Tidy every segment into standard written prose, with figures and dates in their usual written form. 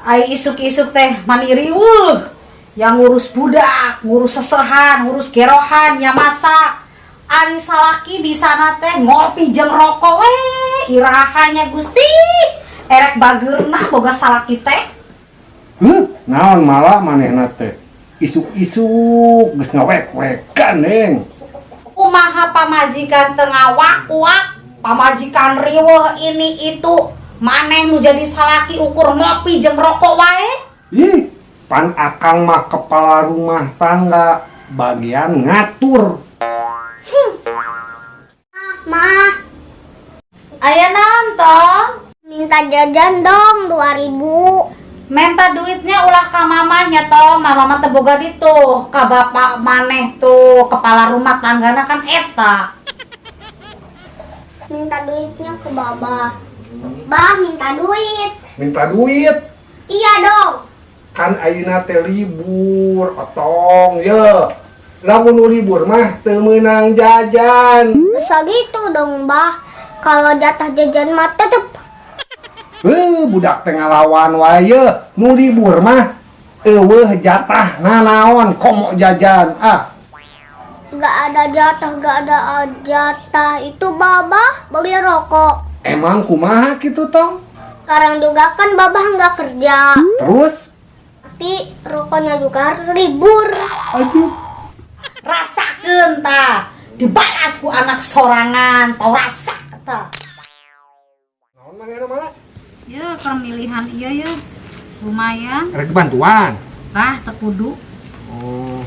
Ai isuk-isuk teh mandiri yang ngurus budak, ngurus sesehan, ngurus gerohan, ya masak. Ari salaki bisa teh ngopi jeung rokok irahanya Gusti. Erek bageurna boga salaki teh. Naon malah manehna teh isuk-isuk geus ngawek-wekan neng. Kumaha pamajikan teu ngawak-wak, pamajikan riweuh ini itu. Maneh nu jadi salaki ukur ngopi jeung rokok wae? Ih, pan akang mah kepala rumah tangga, bagian ngatur. Mah, Aya naon tong? minta jajan dong 2000. Minta duitnya ulah ka mamahnya tong, mama teh boga ditu, ka bapak maneh tuh kepala rumah tanggana kan eta. Minta duitnya ke Baba. Bah, minta duit. Minta duit, Iya dong. kan ayeuna teh libur, otong ye. Lamun nu libur mah teu meunang jajan. Bisa gitu dong, Bah. Kalau jatah jajan mah tetep. Budak teh ngalawan wae ye. Nu libur mah eueuh jatah nanaon komo jajan. Gak ada jatah itu Baba beli rokok. Emang kumaha kitu tong? Sekarang juga kan Baba nggak kerja. Terus? Tapi rokoknya juga harus libur. Aduh. Rasakeun tah, dibalas ku anak sorangan, tau rasa tah. Naon manehna mana? Ya, pemilihan iya ya. Lumayan. Rek bantuan. Tah teu kudu. Oh.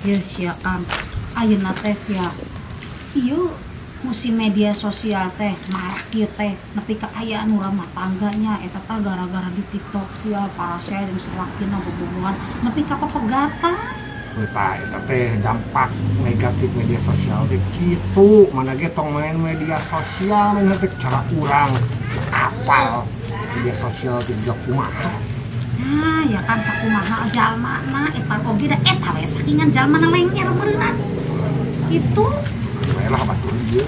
Ya sia Kang. Ayeuna teh sia. Ieu musim media sosial teh marak kieu teh nepi ka aya anu rumah tangganya eta teh gara-gara di TikTok sia para sharing salakina bobogohan nepi ka pepegatan. Eta teh dampak negatif media sosial teh kitu. Mana ge tong main media sosial mana teh cara urang apal media sosial teh juga kumaha. Nah, ya kan sakumaha jalmana eta oge da eta we sakingan jalmana lengger meureunna. Itu Baiklah batur ieu.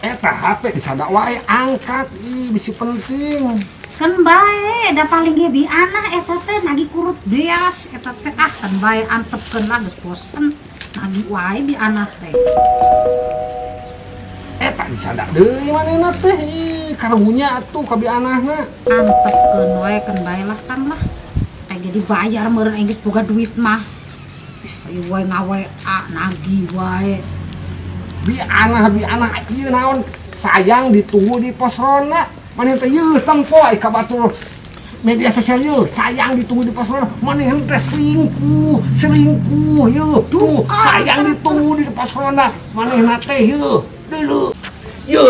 Eta HP disada wae angkat bisi penting. kan bae da paling ge bi anak eta teh nagi kurut beas eta teh kan bae antepkeun lah geus bosen nagi wae bi anak teh. Eta disada deui manehna teh karunya atuh ka bi anahna. Antepkeun wae kan bae lah kan lah. Kayak dibayar meureun geus boga duit mah. Ayo wae ngawe nagih wae. Bi anah ieu naon sayang ditunggu di pos ronda. Maneh teh yeuh tempo ai ka batur media sosial yeuh sayang ditunggu di pos ronda. Maneh teh selingkuh yeuh tuh sayang ditunggu di pos ronda. Manehna teh yeuh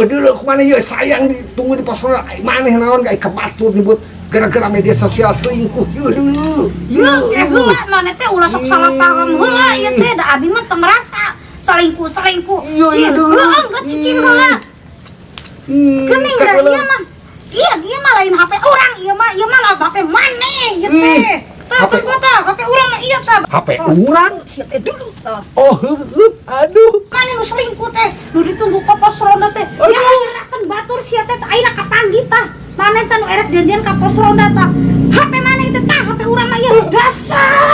dulu maneh yeuh sayang ditunggu di pos ronda. Maneh naon ga ka batur nyebut gara-gara media sosial selingkuh dulu. Heula maneh teh ulah sok salah paham heula ieu teh da abi mah teu merasa selingkuh. Iya dulu. Geus cicing heula. Geuning da ieu mah. Iya mah lain HP orang, iya mah lah HP maneh ieu teh. Tah HP urang mah ieu tah. HP urang? Sia teh dulu tah. Oh, aduh. Maneh nu selingkuh teh, nu ditunggu ka pos ronda teh. Ya nyerahkeun batur sia teh ayeuna kapanggih tah. Maneh teh nu erek janjian ka pos ronda tah. HP maneh teh tah HP urang mah ieu dasar